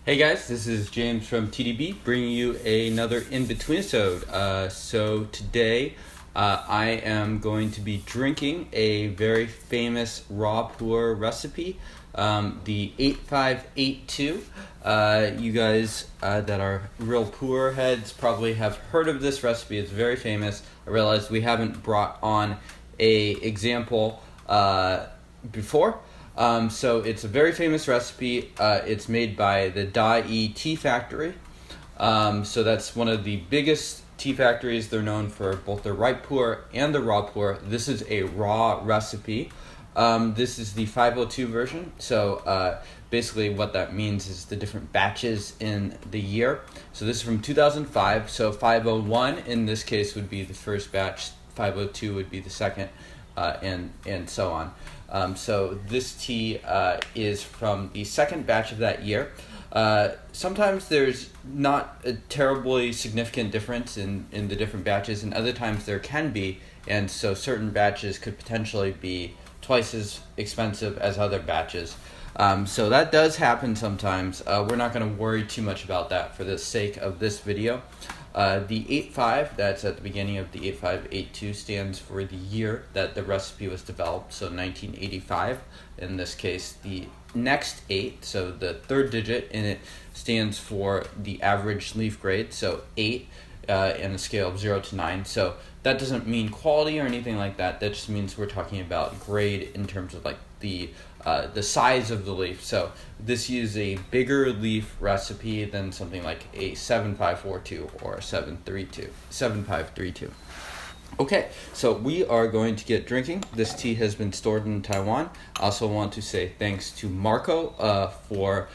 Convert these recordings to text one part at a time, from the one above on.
Hey guys, this is James from TeaDB bringing you another Inbetweenisode. So today I am going to be drinking a very famous raw pu'erh recipe, the 8582. You guys that are real pu'erh heads probably have heard of this recipe. It's very famous. I realized we haven't brought on a example before. So it's a very famous recipe. It's made by the Dayi tea factory. So that's one of the biggest tea factories. They're known for both the ripe pu'erh and the raw pu'erh. This is a raw recipe. This is the 502 version. So basically what that means is the different batches in the year. So this is from 2005. So 501 in this case would be the first batch. 502 would be the second, and so on. So this tea is from the second batch of that year. Sometimes there's not a terribly significant difference in the different batches, and other times there can be, and so certain batches could potentially be twice as expensive as other batches. So that does happen sometimes. We're not going to worry too much about that for the sake of this video. The 85, that's at the beginning of the 8582, stands for the year that the recipe was developed, so 1985. In this case, the next 8, so the third digit in it, stands for the average leaf grade, so 8 in a scale of 0 to 9. So that doesn't mean quality or anything like that. That just means we're talking about grade in terms of like the size of the leaf. So this is a bigger leaf recipe than something like a 7542 or a 7532. Okay, so we are going to get drinking. This tea has been stored in Taiwan. I also want to say thanks to Marco for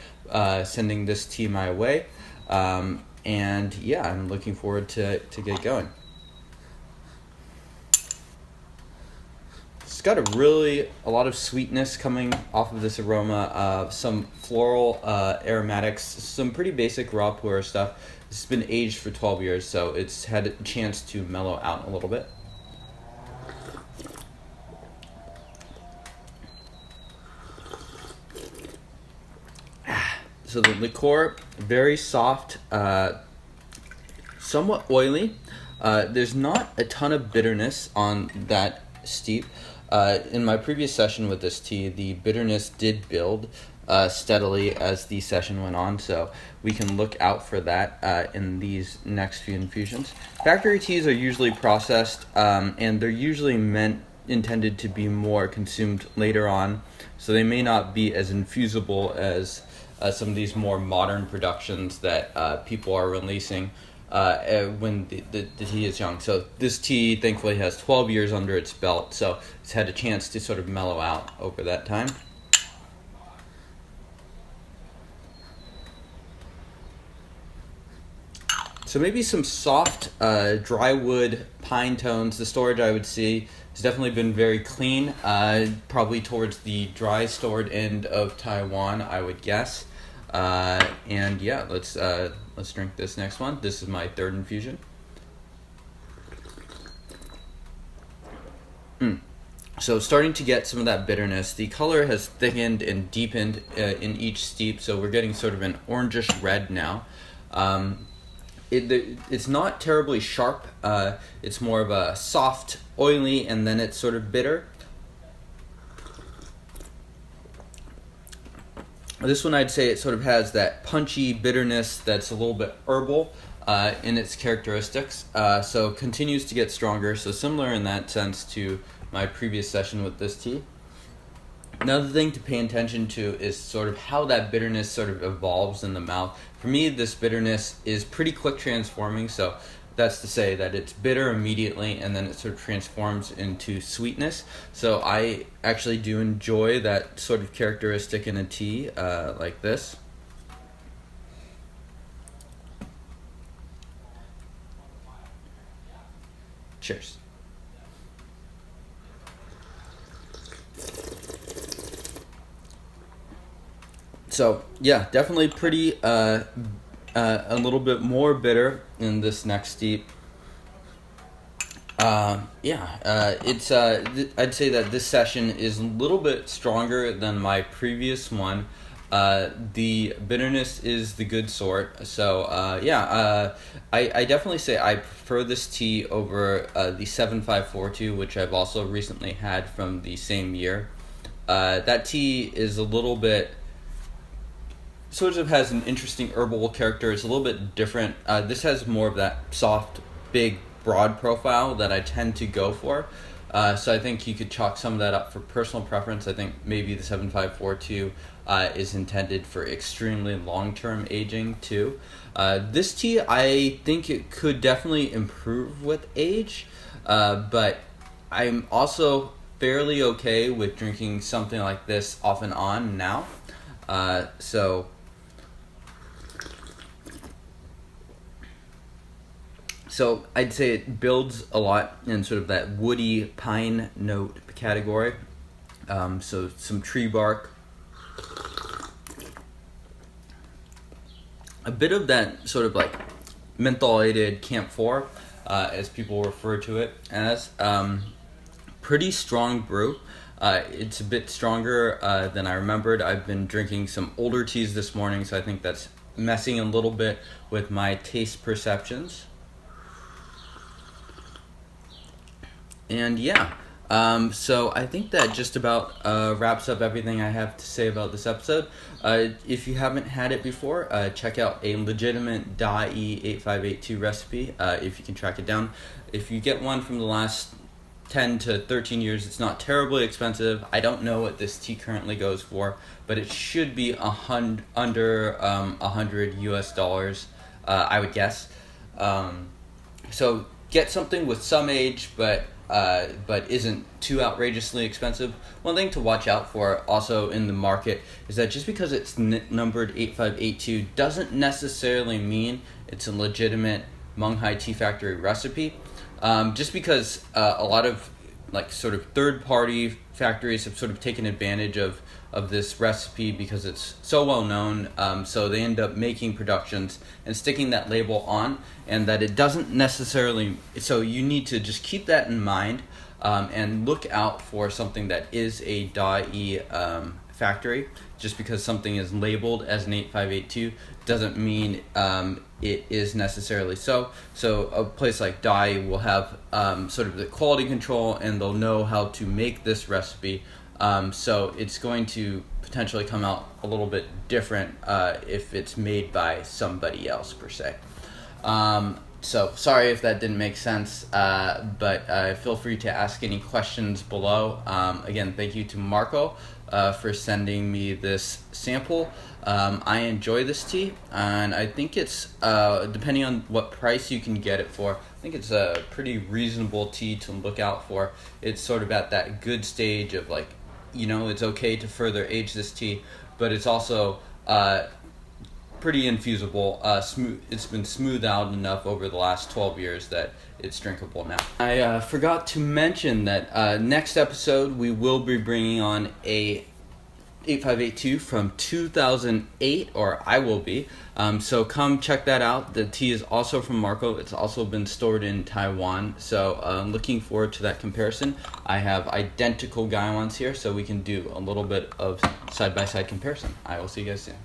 sending this tea my way. And yeah, I'm looking forward to get going. It's got a lot of sweetness coming off of this aroma, some floral aromatics, some pretty basic raw pu'erh stuff. This has been aged for 12 years, so it's had a chance to mellow out a little bit. So the liqueur, very soft, somewhat oily. There's not a ton of bitterness on that steep. In my previous session with this tea, the bitterness did build steadily as the session went on, so we can look out for that in these next few infusions. Factory teas are usually processed, and they're usually intended to be more consumed later on, so they may not be as infusible as some of these more modern productions that people are releasing when the tea is young. So this tea thankfully has 12 years under its belt, so it's had a chance to sort of mellow out over that time. So maybe some soft dry wood pine tones. The storage I would see has definitely been very clean, probably towards the dry stored end of Taiwan, I would guess. And yeah, let's drink this next one. This is my third infusion. So starting to get some of that bitterness. The color has thickened and deepened in each steep, so we're getting sort of an orangish red now. It's not terribly sharp. It's more of a soft, oily, and then it's sort of bitter. This one, I'd say it sort of has that punchy bitterness that's a little bit herbal in its characteristics. So continues to get stronger. So similar in that sense to my previous session with this tea. Another thing to pay attention to is sort of how that bitterness sort of evolves in the mouth. For me, this bitterness is pretty quick transforming. So that's to say that it's bitter immediately and then it sort of transforms into sweetness. So I actually do enjoy that sort of characteristic in a tea like this. Cheers. So yeah, definitely pretty a little bit more bitter in this next tea. I'd say that this session is a little bit stronger than my previous one. The bitterness is the good sort. So I definitely say I prefer this tea over the 7542, which I've also recently had from the same year. That tea is a little bit, sort of has an interesting herbal character. It's a little bit different. This has more of that soft, big, broad profile that I tend to go for. So I think you could chalk some of that up for personal preference. I think maybe the 7542 is intended for extremely long-term aging too. This tea, I think it could definitely improve with age, but I'm also fairly okay with drinking something like this off and on now. So I'd say it builds a lot in sort of that woody pine note category. So some tree bark, a bit of that sort of like mentholated camphor, as people refer to it as. Pretty strong brew. It's a bit stronger than I remembered. I've been drinking some older teas this morning, so I think that's messing a little bit with my taste perceptions. And so I think that just about wraps up everything I have to say about this episode. If you haven't had it before, check out a legitimate Dayi 8582 recipe if you can track it down. If you get one from the last 10 to 13 years, it's not terribly expensive. I don't know what this tea currently goes for, but it should be under $100 US, I would guess. So get something with some age, but isn't too outrageously expensive. One thing to watch out for also in the market is that just because it's numbered 8582 doesn't necessarily mean it's a legitimate Munghai Tea Factory recipe. Just because a lot of like sort of third-party factories have sort of taken advantage of this recipe because it's so well known, so they end up making productions and sticking that label on, and that it doesn't necessarily, so you need to just keep that in mind and look out for something that is a Dayi factory. Just because something is labeled as an 8582 doesn't mean it is necessarily so. So a place like Dayi will have sort of the quality control, and they'll know how to make this recipe. So it's going to potentially come out a little bit different if it's made by somebody else per se. So sorry if that didn't make sense, but feel free to ask any questions below. Again, thank you to Marco for sending me this sample. I enjoy this tea, and I think it's, depending on what price you can get it for, I think it's a pretty reasonable tea to look out for. It's sort of at that good stage of like, it's okay to further age this tea, but it's also pretty infusible. It's been smoothed out enough over the last 12 years that it's drinkable now. I forgot to mention that next episode we will be bringing on a 8582 from 2008, or I will be. So come check that out. The tea is also from Marco. It's also been stored in Taiwan. So looking forward to that comparison. I have identical gaiwans here, so we can do a little bit of side-by-side comparison. I will see you guys soon.